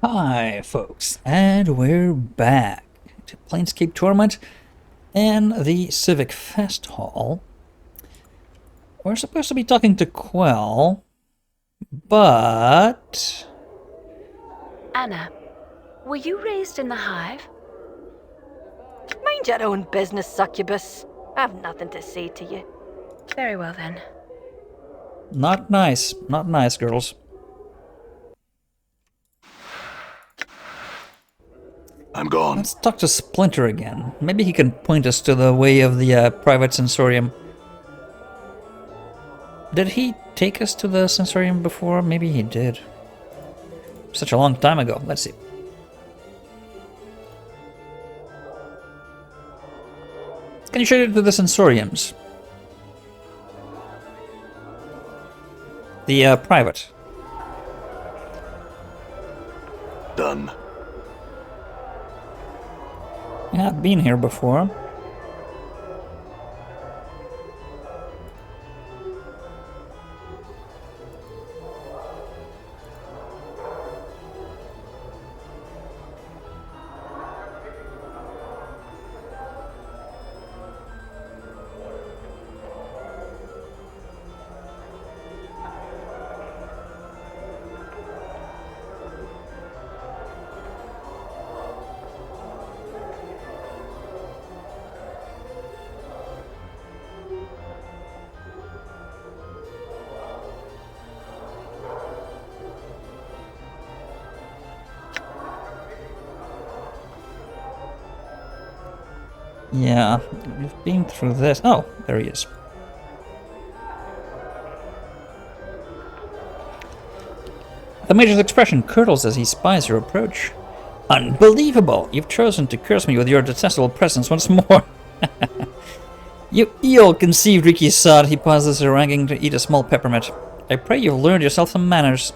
Hi, folks, and we're back to Planescape Torment and the Civic Fest Hall. We're supposed to be talking to Quell, but... Anna, were you raised in the hive? Mind your own business, succubus. I've nothing to say to you. Very well then. Not nice, girls. I'm gone. Let's talk to Splinter again. Maybe he can point us to the way of the private Sensorium. Did he take us to the Sensorium before? Maybe he did. Such a long time ago. Let's see. Can you show you to the Sensoriums? The private. Done. Yeah, I've been here before. Yeah, we've been through this. Oh, there he is. The Major's expression curdles as he spies your approach. Unbelievable! You've chosen to curse me with your detestable presence once more. You ill-conceived Riki sod, he pauses, haranguing to eat a small peppermint. I pray you've learned yourself some manners.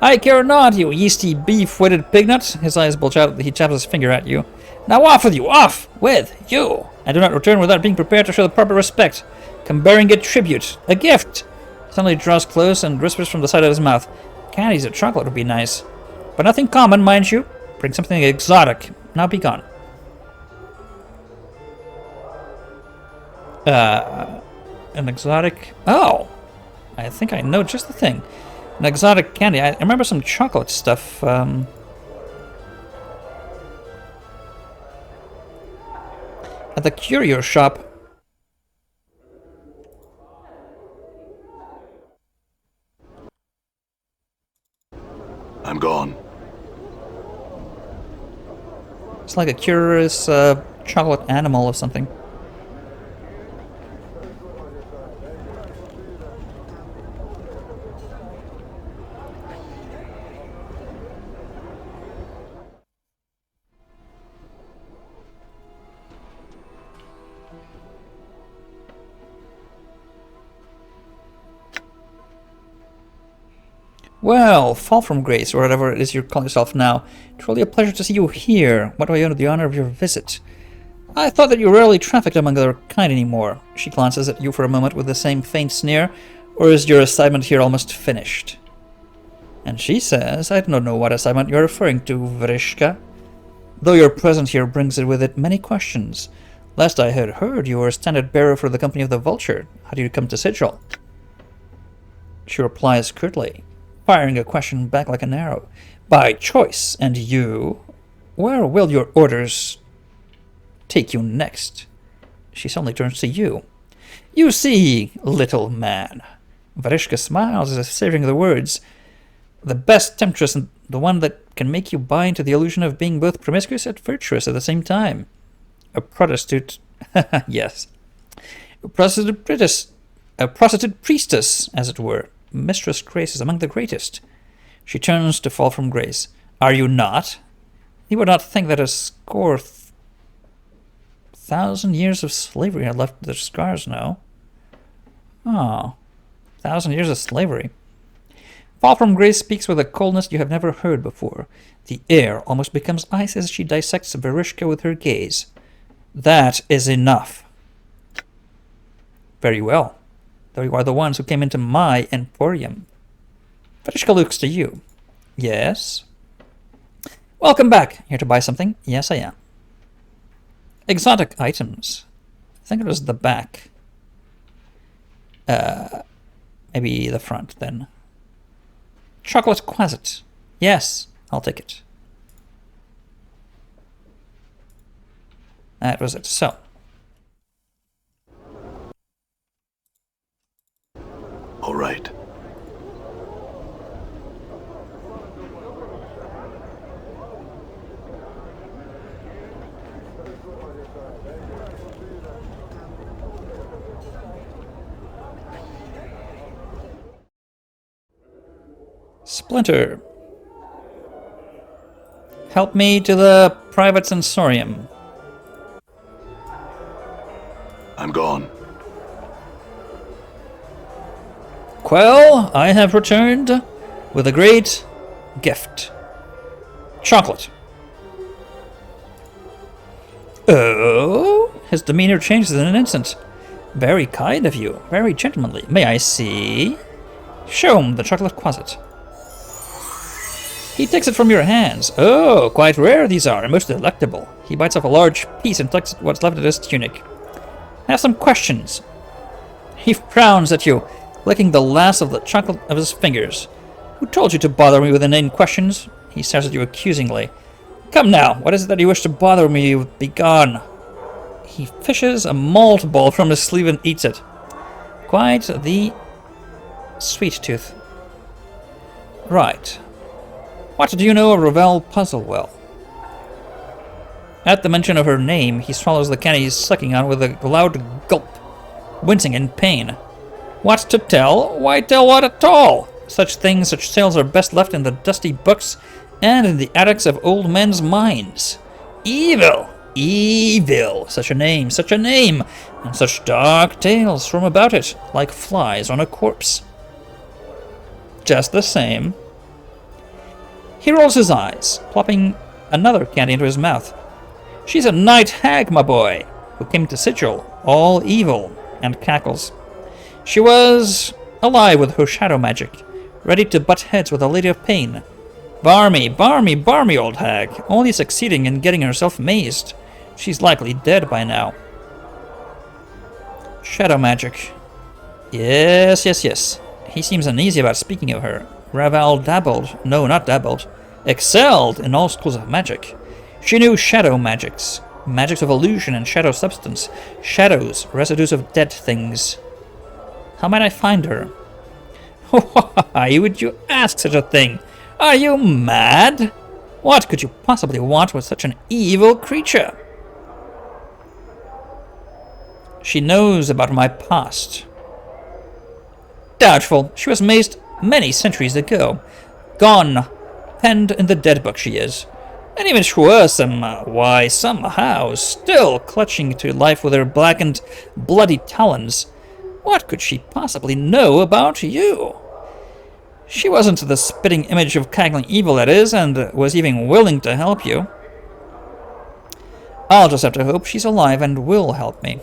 I care not, you yeasty beef-witted pignut. His eyes bulge out, he taps his finger at you. Now off with you! Off with you! I do not return without being prepared to show the proper respect. Come bearing a tribute. A gift! Suddenly draws close and whispers from the side of his mouth. Candies or chocolate would be nice. But nothing common, mind you. Bring something exotic. Now be gone. An exotic... Oh! I think I know just the thing. An exotic candy. I remember some chocolate stuff. At the curio shop. I'm gone. It's like a curious chocolate animal or something. Well, Fall from Grace, or whatever it is you're calling yourself now. Truly a pleasure to see you here. What do I owe to the honor of your visit? I thought that you rarely trafficked among other kind anymore. She glances at you for a moment with the same faint sneer. Or is your assignment here almost finished? And she says, I do not know what assignment you're referring to, Vrishka. Though your presence here brings it with it many questions. Last I had heard, you were a standard bearer for the company of the Vulture. How did you come to Sigil? She replies curtly, firing a question back like an arrow. By choice, and you? Where will your orders take you next? She suddenly turns to you. You see, little man. Varishka smiles as if savoring the words. The best temptress and the one that can make you buy into the illusion of being both promiscuous and virtuous at the same time. A prostitute, yes. A prostitute priestess, as it were. Mistress Grace is among the greatest. She turns to Fall from Grace. Are you not? You would not think that a score 1,000 years of slavery had left their scars, no? Oh, 1,000 years of slavery. Fall from Grace speaks with a coldness you have never heard before. The air almost becomes ice as she dissects Verishka with her gaze. That is enough. Very well. Though you are the ones who came into my emporium. Verishka looks to you. Yes? Welcome back. Here to buy something? Yes, I am. Exotic items. I think it was the back. Maybe the front, then. Chocolate Quasset. Yes, I'll take it. That was it. So. All right. Splinter. Help me to the private Sensorium. I'm gone. Quell, I have returned with a great gift. Chocolate. Oh, his demeanor changes in an instant. Very kind of you, very gentlemanly. May I see? Show him the chocolate quasset. He takes it from your hands. Oh, quite rare these are, and most delectable. He bites off a large piece and tucks what's left of his tunic. I have some questions. He frowns at you, licking the last of the chocolate of his fingers. Who told you to bother me with inane questions? He stares at you accusingly. Come now, what is it that you wish to bother me with? Begone. He fishes a malt ball from his sleeve and eats it. Quite the sweet tooth. Right. What do you know of Ravel Puzzlewell? At the mention of her name, he swallows the candy he's sucking on with a loud gulp, wincing in pain. What to tell? Why tell what at all? Such tales are best left in the dusty books and in the attics of old men's minds. Evil! Evil! Such a name, and such dark tales from about it, like flies on a corpse. Just the same. He rolls his eyes, plopping another candy into his mouth. She's a night hag, my boy, who came to Sigil, all evil, and cackles. She was alive with her shadow magic, ready to butt heads with a lady of pain. Barmy, old hag, only succeeding in getting herself mazed. She's likely dead by now. Shadow magic. Yes. He seems uneasy about speaking of her. Raval excelled in all schools of magic. She knew shadow magics of illusion and shadow substance, shadows, residues of dead things. How might I find her? Why would you ask such a thing? Are you mad? What could you possibly want with such an evil creature? She knows about my past. Doubtful. She was mazed many centuries ago. Gone. Penned in the dead book she is. And even Schwersam, somehow, still clutching to life with her blackened, bloody talons. What could she possibly know about you? She wasn't the spitting image of cackling evil, that is, and was even willing to help you. I'll just have to hope she's alive and will help me.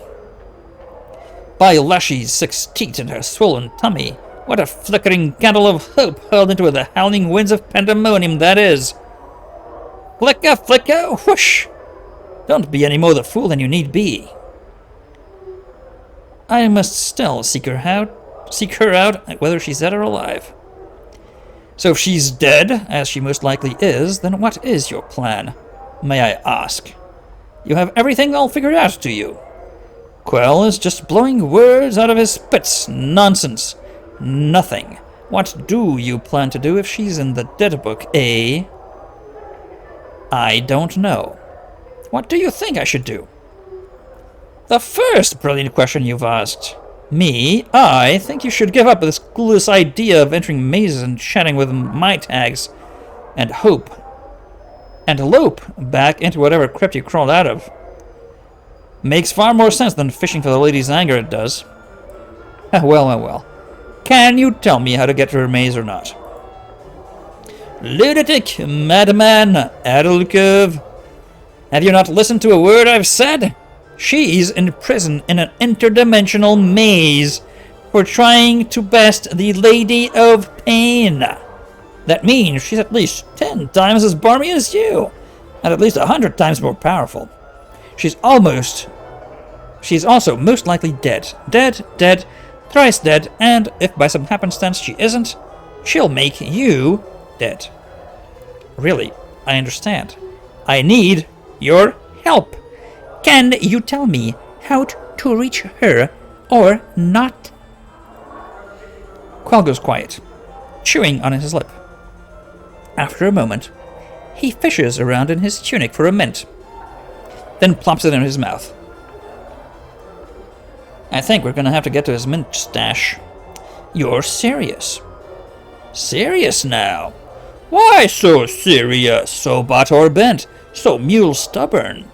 By Lashy's 6 teeth in her swollen tummy, what a flickering candle of hope hurled into the howling winds of pandemonium that is! Flicker, whoosh! Don't be any more the fool than you need be. I must still seek her out, whether she's dead or alive. So if she's dead, as she most likely is, then what is your plan? May I ask? You have everything all figured out, do you? Quell is just blowing words out of his spits. Nonsense. Nothing. What do you plan to do if she's in the dead book, eh? I don't know. What do you think I should do? The first brilliant question you've asked. Me? I think you should give up this clueless idea of entering mazes and chatting with my tags, and lope back into whatever crypt you crawled out of. Makes far more sense than fishing for the lady's anger, it does. Well. Can you tell me how to get to her maze or not? Lunatic, madman, Adelcove. Have you not listened to a word I've said? She's in prison in an interdimensional maze for trying to best the Lady of Pain. That means she's at least 10 times as barmy as you, and at least 100 times more powerful. She's also most likely dead. Dead, thrice dead, and if by some happenstance she isn't, she'll make you dead. Really, I understand. I need your help. Can you tell me how to reach her or not? Quell goes quiet, chewing on his lip. After a moment, he fishes around in his tunic for a mint, then plops it in his mouth. I think we're gonna have to get to his mint stash. You're serious? Serious now? Why so serious, so bot or bent, so mule stubborn?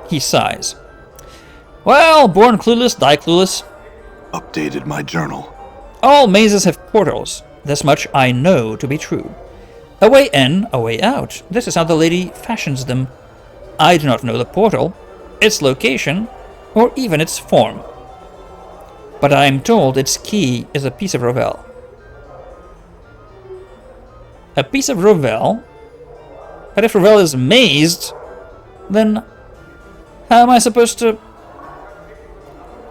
He sighs. Well, born clueless, die clueless. Updated my journal. All mazes have portals. This much I know to be true. A way in, a way out. This is how the lady fashions them. I do not know the portal, its location, or even its form. But I am told its key is a piece of Revel. A piece of Revel? But if Revel is mazed, then how am I supposed to...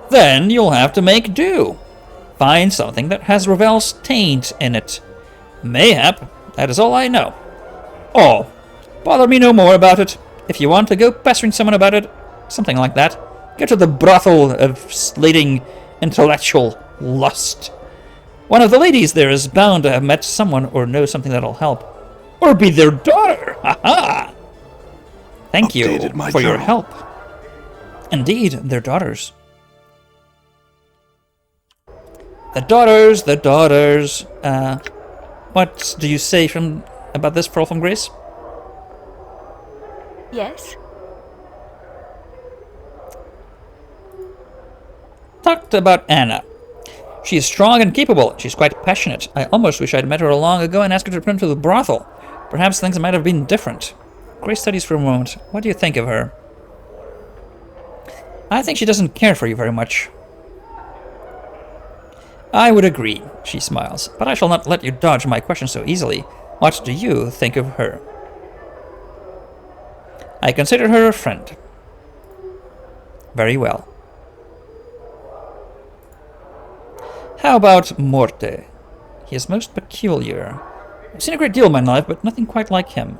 Then you'll have to make do. Find something that has Revel's taint in it. Mayhap, that is all I know. Oh, bother me no more about it. If you want to go pestering someone about it, something like that, go to the brothel of slating intellectual lust. One of the ladies there is bound to have met someone or know something that'll help. Or be their daughter! Ha-ha! Thank you for your help. Indeed, they're daughters. The daughters. What do you say about this, Pearl from Grace? Yes? Talked about Anna. She is strong and capable. She's quite passionate. I almost wish I'd met her long ago and asked her to return to the brothel. Perhaps things might have been different. Grace studies for a moment. What do you think of her? I think she doesn't care for you very much. I would agree, she smiles, but I shall not let you dodge my question so easily. What do you think of her? I consider her a friend. Very well. How about Morte? He is most peculiar. I've seen a great deal in my life, but nothing quite like him.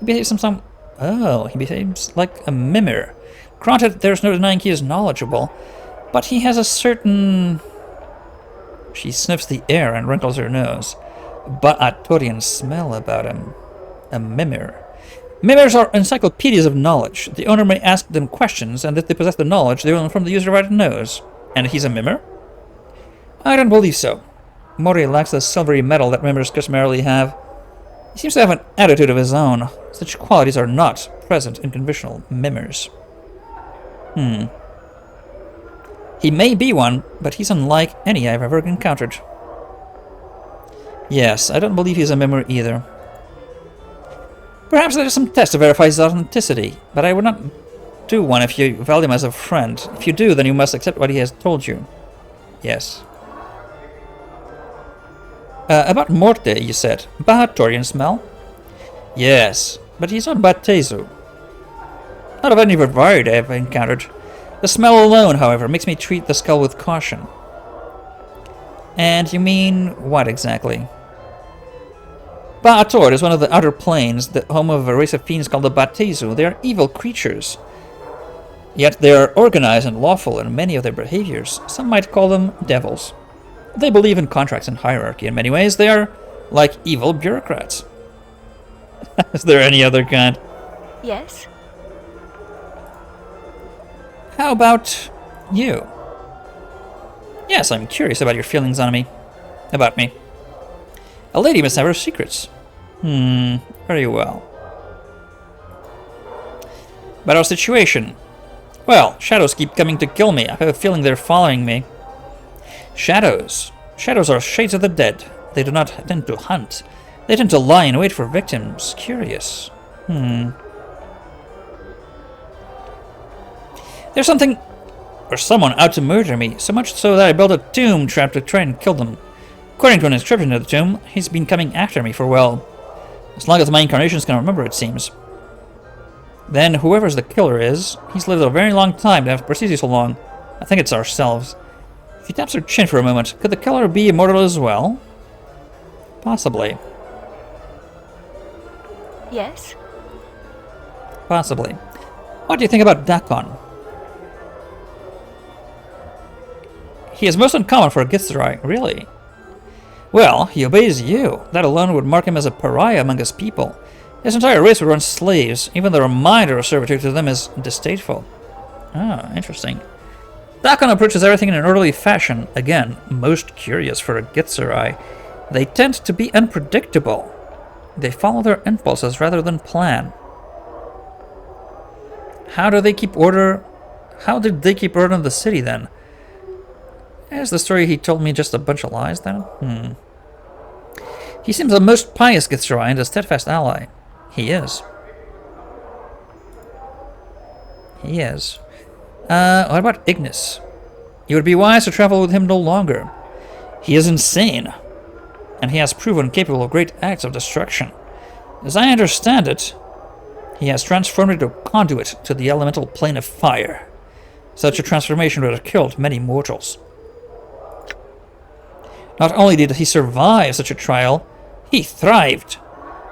He behaves he behaves like a mimir. Granted, there's no denying he is knowledgeable, but he has a certain... She sniffs the air and wrinkles her nose. Ba'atorian smell about him. A mimir. Mimirs are encyclopedias of knowledge. The owner may ask them questions, and if they possess the knowledge, they will inform the user right nose. And he's a mimir? I don't believe so. Mori lacks the silvery metal that mimirs customarily have. He seems to have an attitude of his own. Such qualities are not present in conventional mimirs. He may be one, but he's unlike any I've ever encountered. Yes, I don't believe he's a mimir either. Perhaps there is some test to verify his authenticity, but I would not do one if you value him as a friend. If you do, then you must accept what he has told you. Yes. About Morte, you said. Bahatorian smell? Yes, but he's not Batezu. Not of any variety I've encountered. The smell alone, however, makes me treat the skull with caution. And you mean what exactly? Ba'ator is one of the outer planes, the home of a race of fiends called the Batezu. They are evil creatures. Yet they are organized and lawful in many of their behaviors. Some might call them devils. They believe in contracts and hierarchy. In many ways, they are like evil bureaucrats. Is there any other kind? Yes? How about you? Yes, I'm curious about your feelings on me. About me. A lady must have her secrets. Very well. About our situation. Well, shadows keep coming to kill me. I have a feeling they're following me. Shadows. Shadows are shades of the dead. They do not tend to hunt. They tend to lie in wait for victims. Curious. There's something or someone out to murder me, so much so that I built a tomb trap to try and kill them. According to an inscription in the tomb, he's been coming after me for, well, as long as my incarnations can remember, it seems. Then, whoever's the killer is, he's lived a very long time to have preceded so long. I think it's ourselves. If he taps her chin for a moment, could the killer be immortal as well? Possibly. Yes? Possibly. What do you think about Dakon? He is most uncommon for a Githzerai, really. Well, he obeys you. That alone would mark him as a pariah among his people. His entire race would run slaves. Even the reminder of servitude to them is distasteful. Ah, interesting. Dakon approaches everything in an orderly fashion. Again, most curious for a Githzerai. They tend to be unpredictable. They follow their impulses rather than plan. How do they keep order? How did they keep order in the city then? Is the story he told me just a bunch of lies then? He seems the most pious Githzerai and a steadfast ally. He is. He is. What about Ignis? You would be wise to travel with him no longer. He is insane, and he has proven capable of great acts of destruction. As I understand it, he has transformed into a conduit to the elemental plane of fire. Such a transformation would have killed many mortals. Not only did he survive such a trial, he thrived.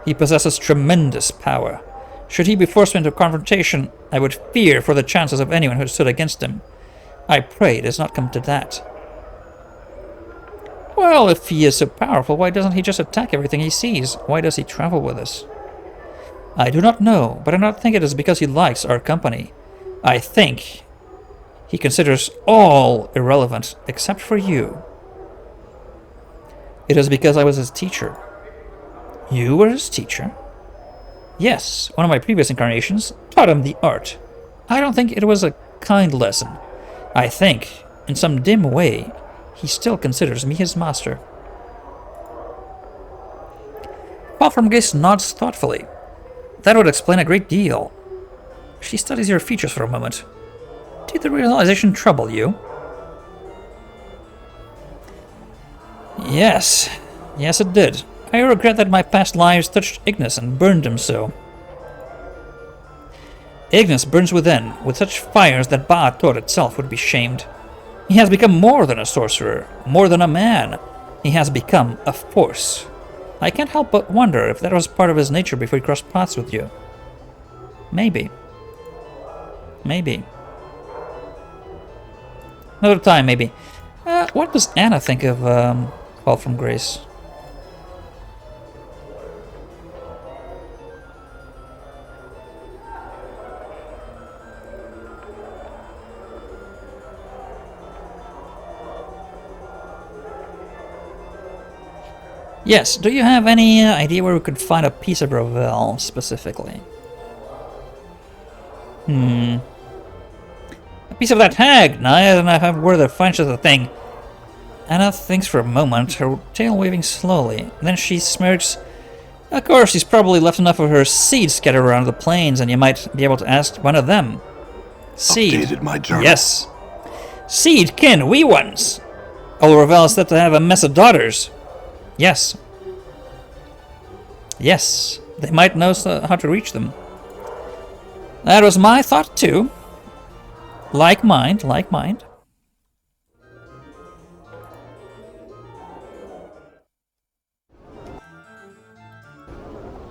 He possesses tremendous power. Should he be forced into confrontation, I would fear for the chances of anyone who stood against him. I pray it has not come to that. Well, if he is so powerful, why doesn't he just attack everything he sees? Why does he travel with us? I do not know, but I do not think it is because he likes our company. I think he considers all irrelevant except for you. It is because I was his teacher. You were his teacher? Yes, one of my previous incarnations taught him the art. I don't think it was a kind lesson. I think, in some dim way, he still considers me his master. Quell from Grace nods thoughtfully. That would explain a great deal. She studies your features for a moment. Did the realization trouble you? Yes. Yes, it did. I regret that my past lives touched Ignis and burned him so. Ignis burns within, with such fires that Ba'ator itself would be shamed. He has become more than a sorcerer, more than a man. He has become a force. I can't help but wonder if that was part of his nature before he crossed paths with you. Maybe. Maybe. Another time, maybe. What does Anna think of Quell from Grace? Yes, do you have any idea where we could find a piece of Ravel, specifically? A piece of that hag! Now I don't have where to find such a thing. Anna thinks for a moment, her tail waving slowly. Then she smirks. Of course, she's probably left enough of her seed scattered around the plains, and you might be able to ask one of them. Seed. Updated my journal. Yes. Seed, kin, wee ones! Old Ravel is said to have a mess of daughters. Yes. Yes, they might know how to reach them. That was my thought too. Like mind, like mind.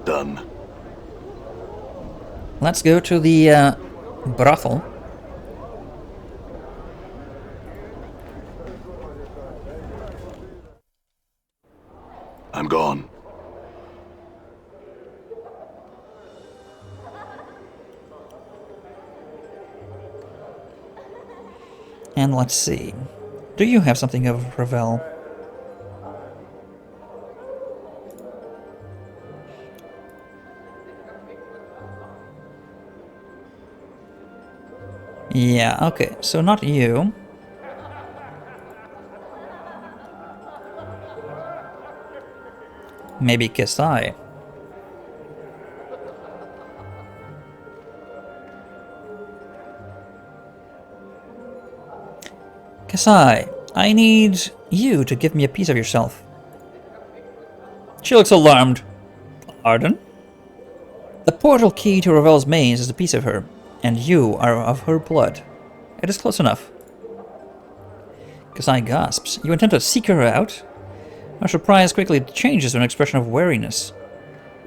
Done. Let's go to the brothel. I'm gone. And let's see. Do you have something of Ravel? Yeah, okay. So not you. Maybe Kesai. Kesai, I need you to give me a piece of yourself. She looks alarmed. Pardon? The portal key to Ravel's maze is a piece of her, and you are of her blood. It is close enough. Kasai gasps. You intend to seek her out? Her surprise quickly changes to an expression of wariness.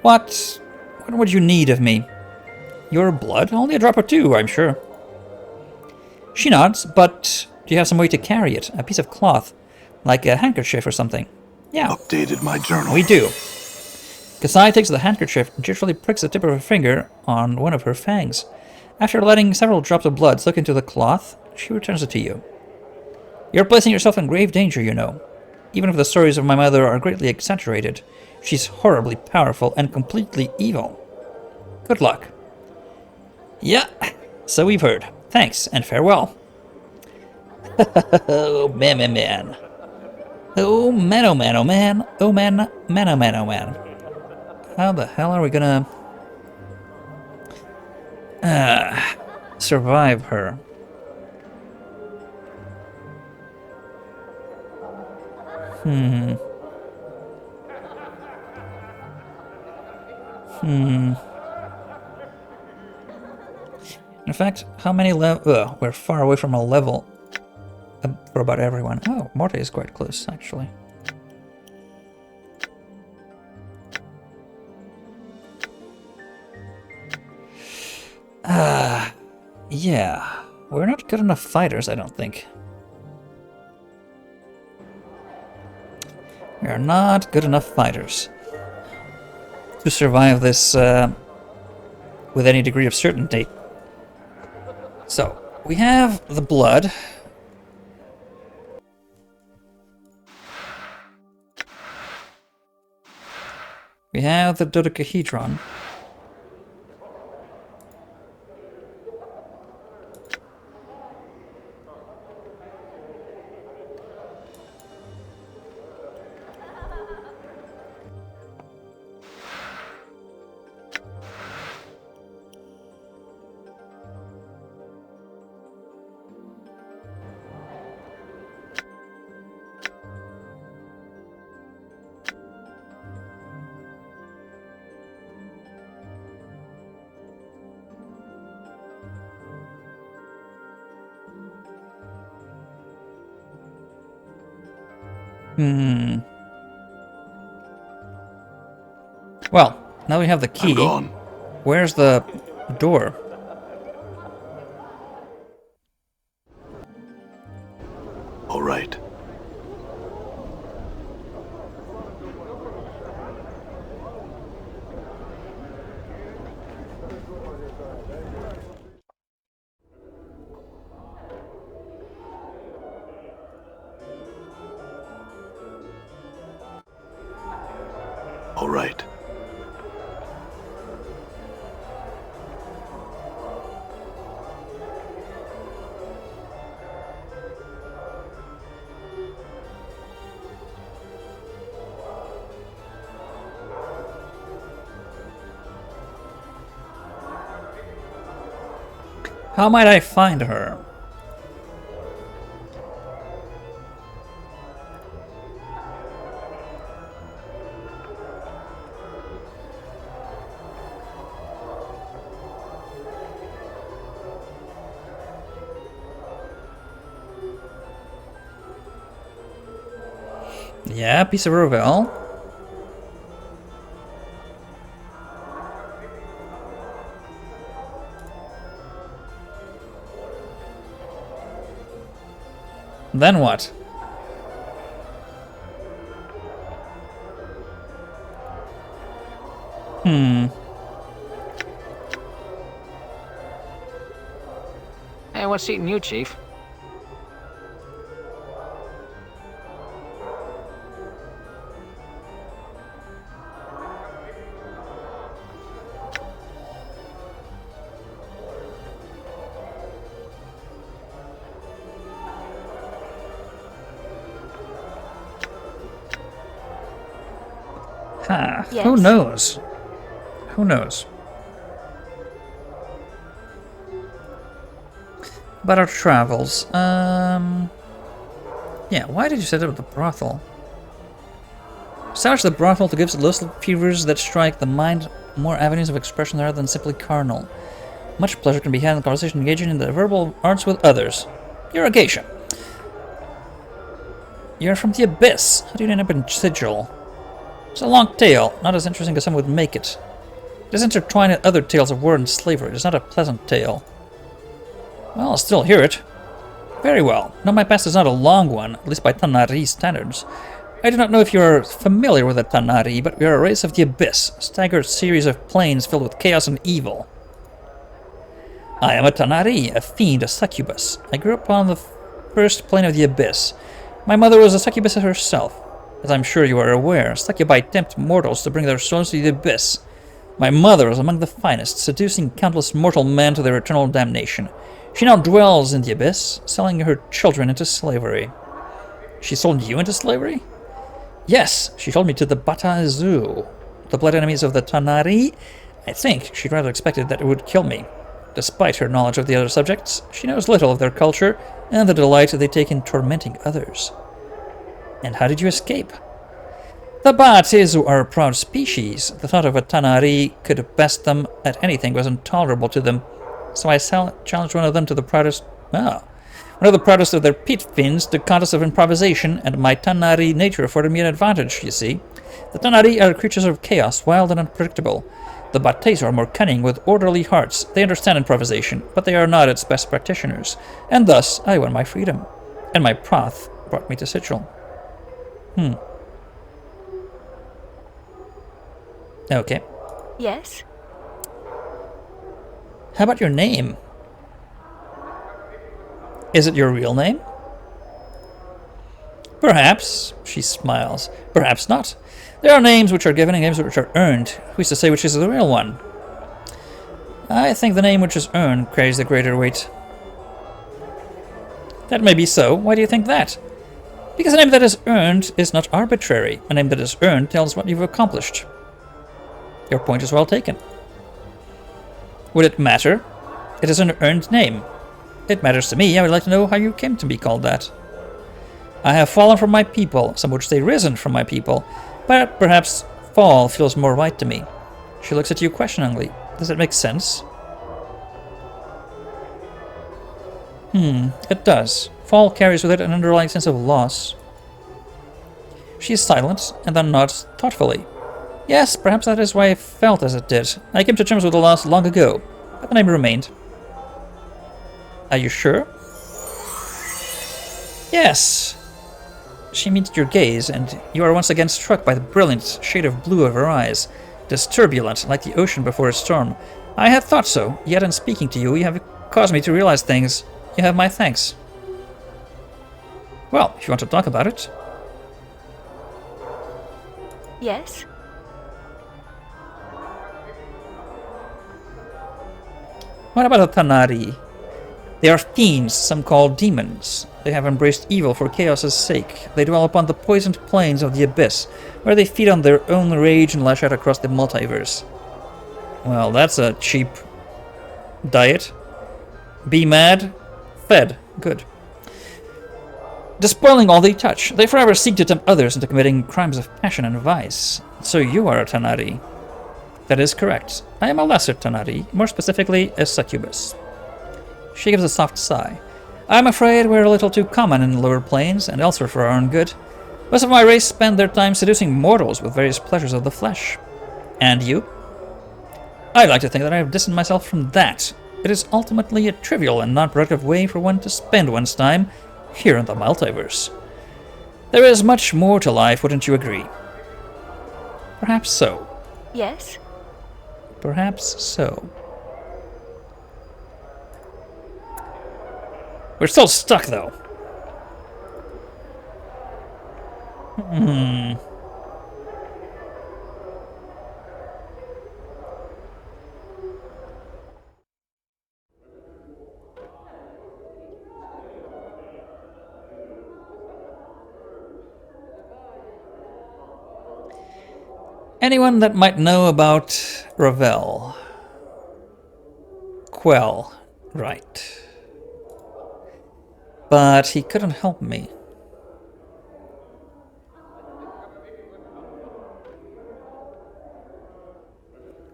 What would you need of me? Your blood? Only a drop or two, I'm sure. She nods, but do you have some way to carry it? A piece of cloth, like a handkerchief or something? Yeah. Updated my journal. We do. Kasai takes the handkerchief and gingerly pricks the tip of her finger on one of her fangs. After letting several drops of blood soak into the cloth, she returns it to you. You're placing yourself in grave danger, you know. Even if the stories of my mother are greatly exaggerated, she's horribly powerful and completely evil. Good luck. Yeah, so we've heard. Thanks, and farewell. Oh, man. Oh, man, oh, man, oh, man. Oh, man, man, oh, man, oh, man. How the hell are we gonna... survive her? In fact, how many we're far away from a level for about everyone. Oh, Morte is quite close, actually. Yeah. We're not good enough fighters, I don't think. We are not good enough fighters to survive this with any degree of certainty. So, we have the blood. We have the dodecahedron. Well, now we have the key. I'm gone. Where's the door? All right. All right. How might I find her? Yeah, piece of Ravel. Then what? Hey, what's eating you, Chief? Huh. Yes. Who knows? Who knows? About our travels. Yeah, why did you set up the brothel? Savage the brothel to give lustful fevers that strike the mind more avenues of expression rather than simply carnal. Much pleasure can be had in conversation engaging in the verbal arts with others. You're a geisha. You're from the Abyss. How do you end up in Sigil? It's a long tale, not as interesting as some would make it. It is intertwined with other tales of war and slavery. It is not a pleasant tale. Well, I'll still hear it. Very well. No, my past is not a long one, at least by Tanari standards. I do not know if you are familiar with the Tanari, but we are a race of the Abyss, a staggered series of planes filled with chaos and evil. I am a Tanari, a fiend, a succubus. I grew up on the first plane of the Abyss. My mother was a succubus herself. As I'm sure you are aware, succubi tempt mortals to bring their souls to the Abyss. My mother was among the finest, seducing countless mortal men to their eternal damnation. She now dwells in the Abyss, selling her children into slavery. She sold you into slavery? Yes, she sold me to the Batazu, the blood enemies of the Tanari. I think she'd rather expected that it would kill me. Despite her knowledge of the other subjects, she knows little of their culture and the delight they take in tormenting others. And how did you escape? The Batazu are a proud species. The thought of a Tanari could best them at anything was intolerable to them. So I challenged one of them to the proudest... one of the proudest of their pit fins to contest of improvisation, and my Tanari nature afforded me an advantage, you see. The Tanari are creatures of chaos, wild and unpredictable. The Batazu are more cunning, with orderly hearts. They understand improvisation, but they are not its best practitioners. And thus, I won my freedom. And my path brought me to Sigil. Okay. Yes? How about your name? Is it your real name? Perhaps, she smiles. Perhaps not. There are names which are given and names which are earned. Who's to say which is the real one? I think the name which is earned carries the greater weight. That may be so. Why do you think that? Because a name that is earned is not arbitrary. A name that is earned tells what you've accomplished. Your point is well taken. Would it matter? It is an earned name. It matters to me. I would like to know how you came to be called that. I have fallen from my people. Some would say risen from my people. But perhaps fall feels more right to me. She looks at you questioningly. Does it make sense? It does. Fall carries with it an underlying sense of loss. She is silent, and then nods thoughtfully. Yes, perhaps that is why I felt as it did. I came to terms with the loss long ago, but the name remained. Are you sure? Yes. She meets your gaze, and you are once again struck by the brilliant shade of blue of her eyes. It is turbulent, like the ocean before a storm. I had thought so, yet in speaking to you, you have caused me to realize things. You have my thanks. Well, if you want to talk about it. Yes? What about the Tanari? They are fiends, some call demons. They have embraced evil for chaos's sake. They dwell upon the poisoned plains of the Abyss, where they feed on their own rage and lash out across the multiverse. Well, that's a cheap diet. Be mad, fed. Good. Despoiling all they touch, they forever seek to tempt others into committing crimes of passion and vice. So you are a Tanari. That is correct. I am a lesser Tanari, more specifically a succubus. She gives a soft sigh. I'm afraid we're a little too common in the lower planes and elsewhere for our own good. Most of my race spend their time seducing mortals with various pleasures of the flesh. And you? I'd like to think that I have distanced myself from that. It is ultimately a trivial and non-productive way for one to spend one's time here in the multiverse. There is much more to life, wouldn't you agree? Perhaps so. Yes? Perhaps so. We're still stuck, though. Anyone that might know about Ravel? Quell, right. But he couldn't help me.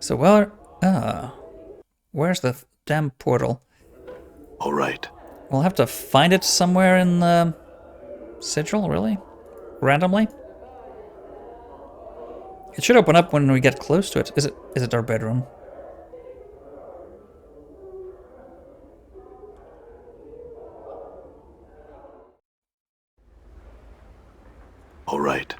So where's the damn portal? All right. We'll have to find it somewhere in the sigil, really? Randomly? It should open up when we get close to it. Is it our bedroom? All right.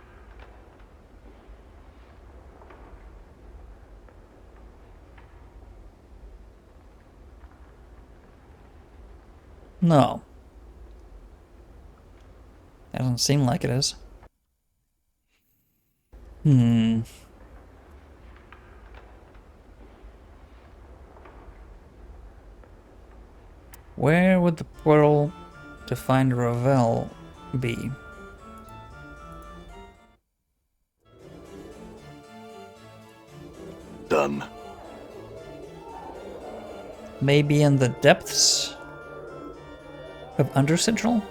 No. That doesn't seem like it is. Where would the portal to find Ravel be? Done. Maybe in the depths of Undersigil?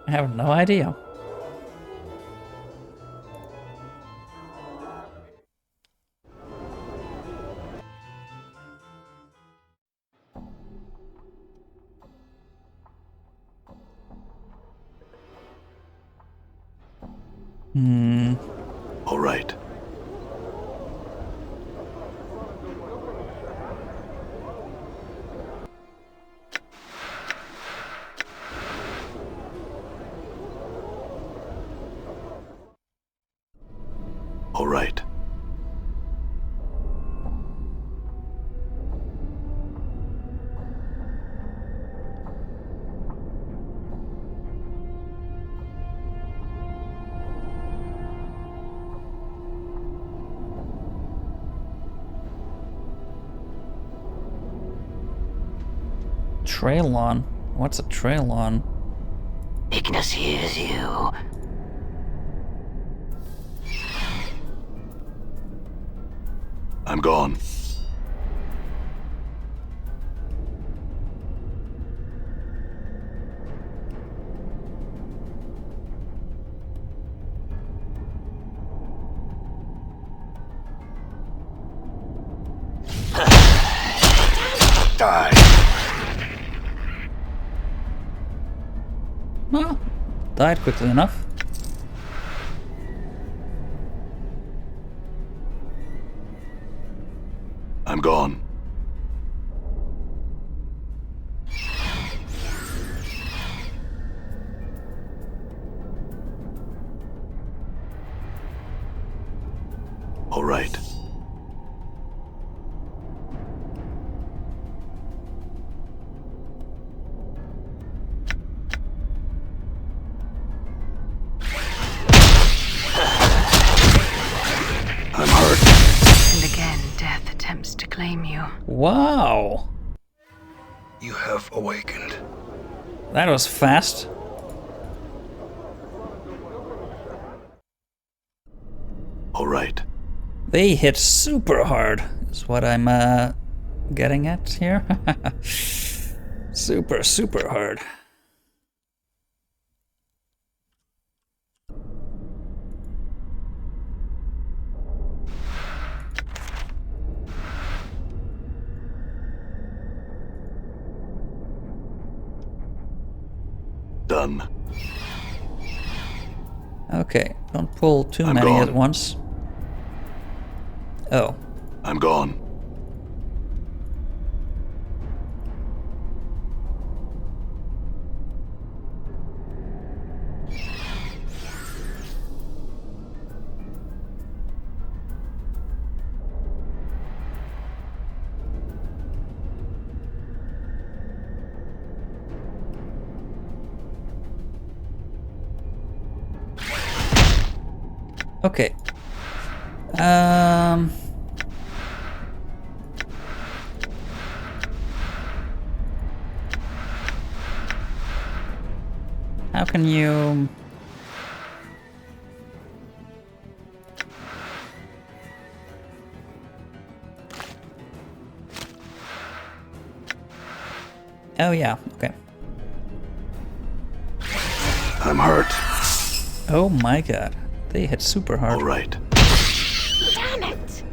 I have no idea. All right. All right. Trail on? What's a trail on? Ignis hears you. I'm gone. Die. Well, died quickly enough. I'm gone. All right. I'm hurt. And again, death attempts to claim you. Wow! You have awakened. That was fast. All right. They hit super hard, is what I'm getting at here. Super, super hard. Done. Okay, don't pull too I'm many gone. at once. Oh, I'm gone. okay. How can you... Oh yeah, okay. I'm hurt. Oh my god. They hit super hard. All right. Damn it!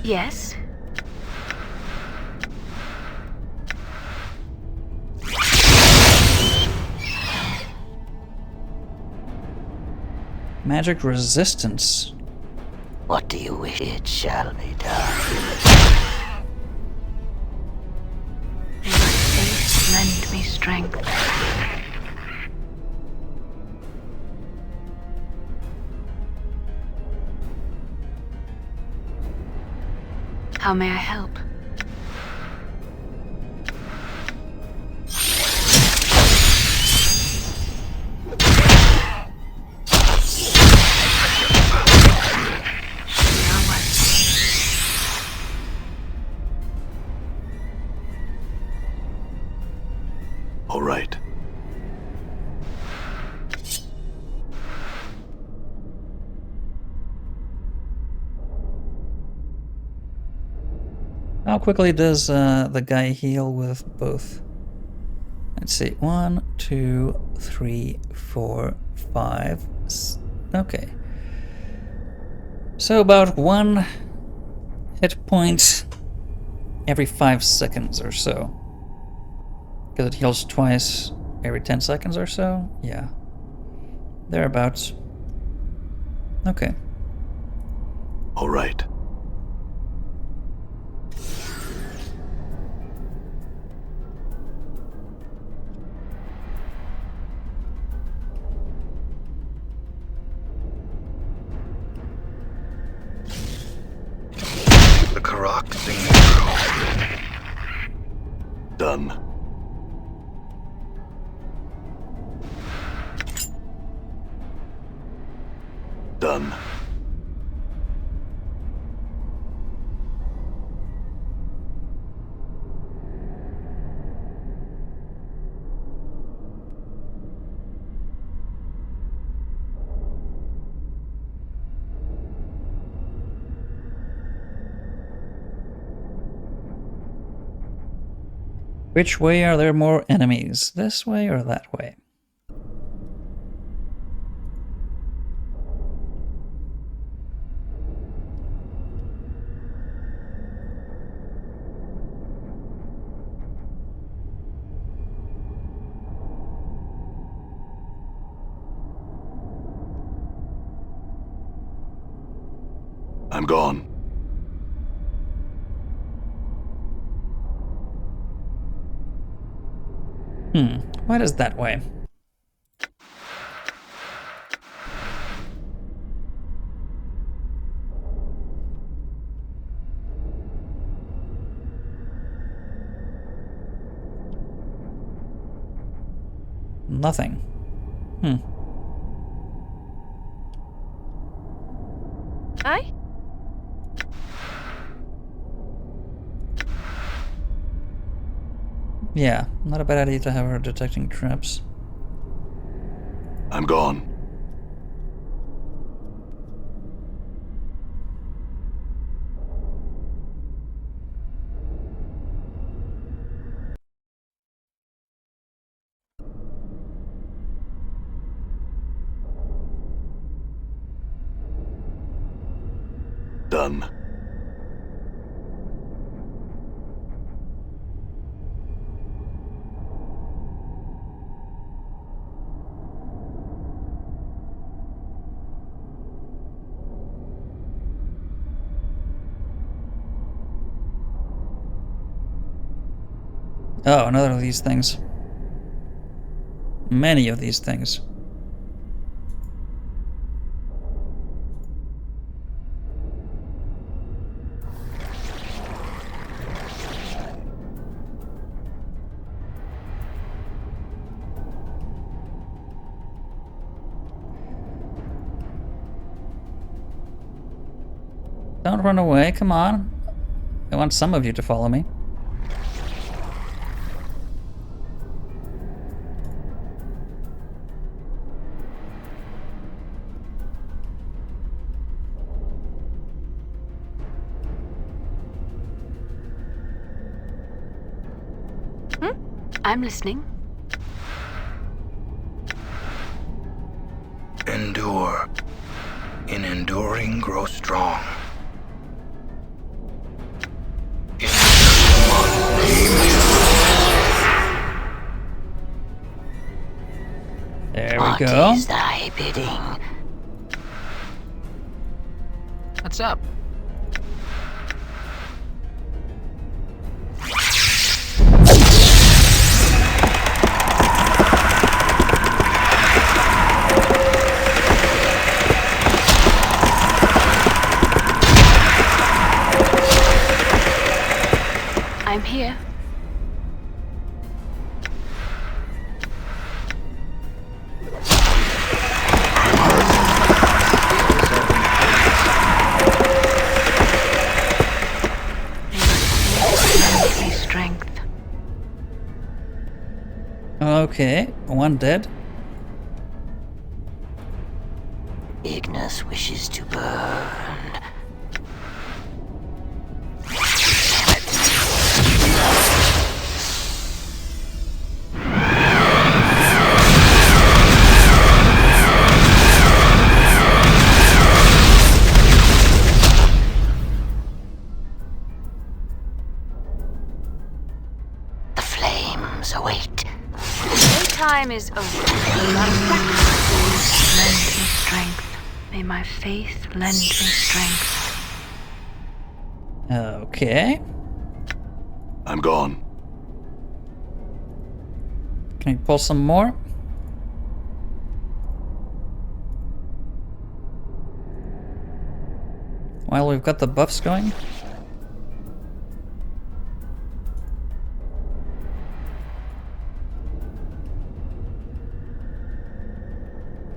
Yes? Magic resistance. What do you wish it shall be done? May my faith lend me strength. How may I help? All right. How quickly does the guy heal with both? Let's see. 1, 2, 3, 4, 5. Okay. So about 1 hit point every 5 seconds or so. Because it heals twice every 10 seconds or so? Yeah. Thereabouts. Okay. All right. The Karak thing through. Done. Done. Which way are there more enemies? This way or that way? I'm gone. Why does that way? Nothing. Aye? Yeah, not a bad idea to have her detecting traps. I'm gone. Done. Oh, another of these things. Many of these things. Don't run away, come on. I want some of you to follow me. I'm listening. Endure. In enduring, grow strong. In just one name. There we What go. is thy bidding? What's up? I'm here. Strength. Okay, one dead. Ignis wishes to burn. The flames await. Playtime is over. Lend me strength. May my faith lend me strength. Okay. I'm gone. Can you pull some more? While we've got the buffs going.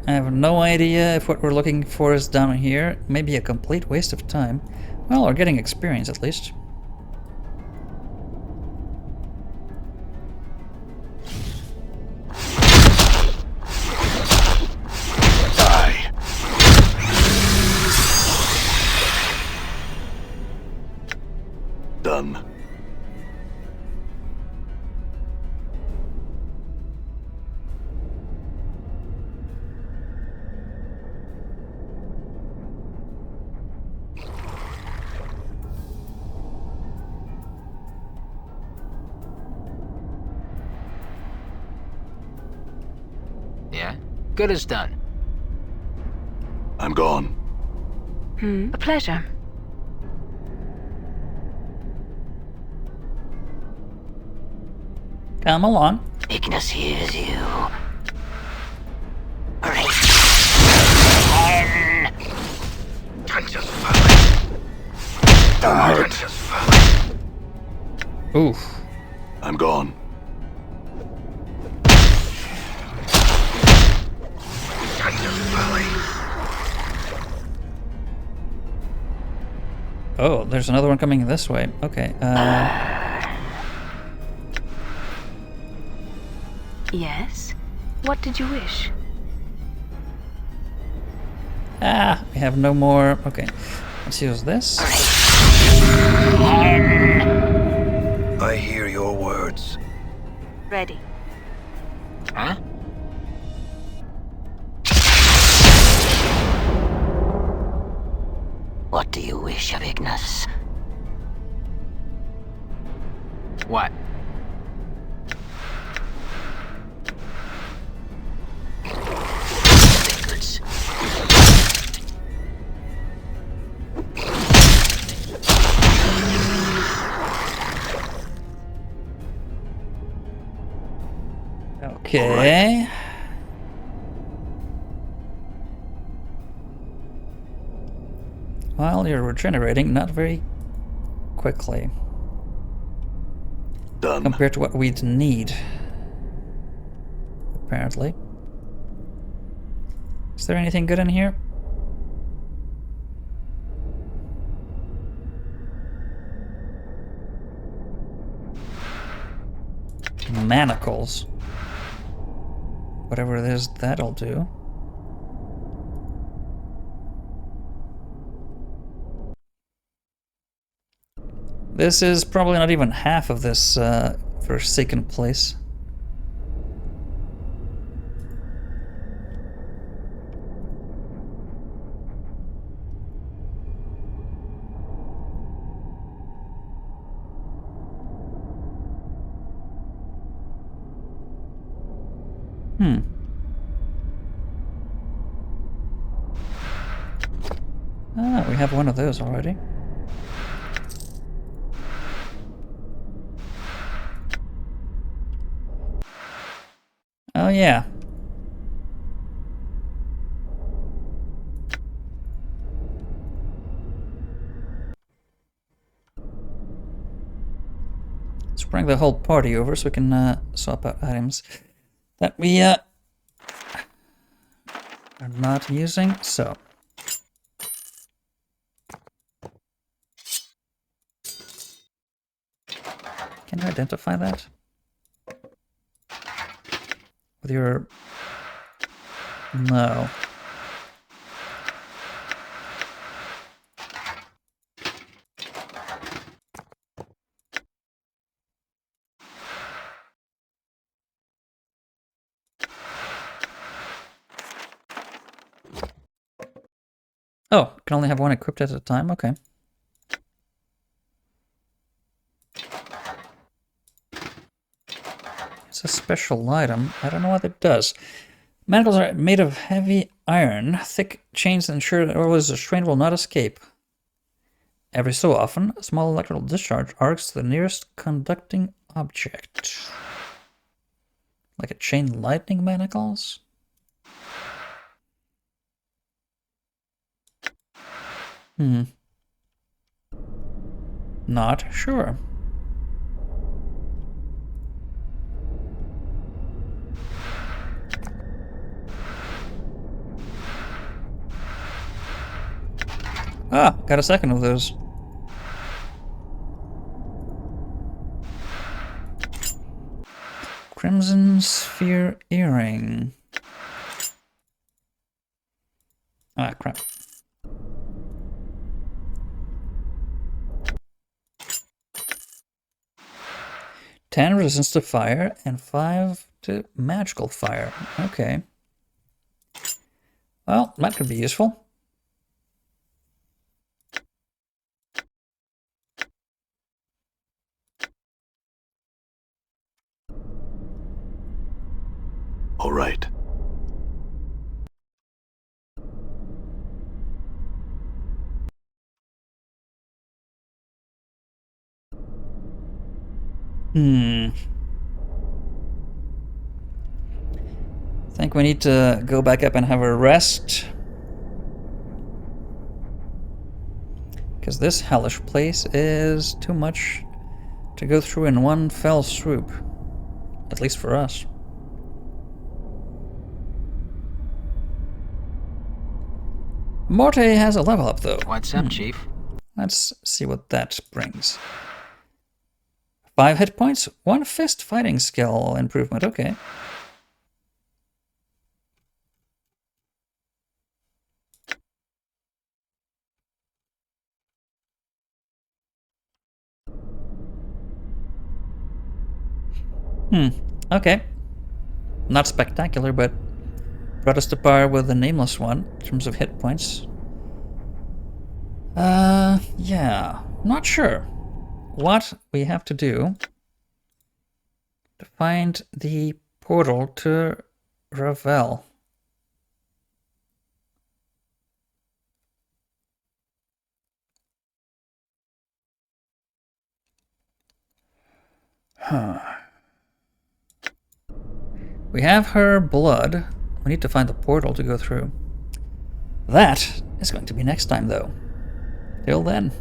I have no idea if what we're looking for is down here. Maybe a complete waste of time. Well, we're getting experience at least. Die. Done. Yeah? Good as done. I'm gone. A pleasure. Come along. Ignis hears you. Trenches falling. I'm hurt. Trenches falling. Oof. I'm gone. Trenches falling. Oh, there's another one coming this way. Okay. Yes? What did you wish? We have no more. Okay. Let's use this. I hear your words. Ready. Huh? What do you wish of Ignis? What? Goods. Okay. Well, you're regenerating not very quickly Done. compared to what we'd need. Apparently. Is there anything good in here? Manacles. Whatever it is, that'll do. This is probably not even half of this forsaken place. Ah, we have one of those already. Oh yeah. Let's bring the whole party over so we can swap out items that we are not using. So. Can you identify that? With your... No. Oh, can only have one equipped at a time? Okay. It's a special item. I don't know what it does. Manacles are made of heavy iron. Thick chains ensure that always a strain will not escape. Every so often, a small electrical discharge arcs to the nearest conducting object. Like a chain lightning manacles? Not sure. Ah, got a second of those. Crimson Sphere Earring. Ah, crap. "10 resistance to fire and 5 to magical fire." Okay. Well, that could be useful. All right. Think we need to go back up and have a rest. Because this hellish place is too much to go through in one fell swoop. At least for us. Morte has a level up, though. What's up, Chief? Let's see what that brings. 5 hit points, 1 fist fighting skill improvement. Okay. Okay. Not spectacular, but brought us to par with the Nameless one in terms of hit points. Yeah. Not sure what we have to do to find the portal to Ravel. We have her blood. We need to find the portal to go through. That is going to be next time, though. Till then.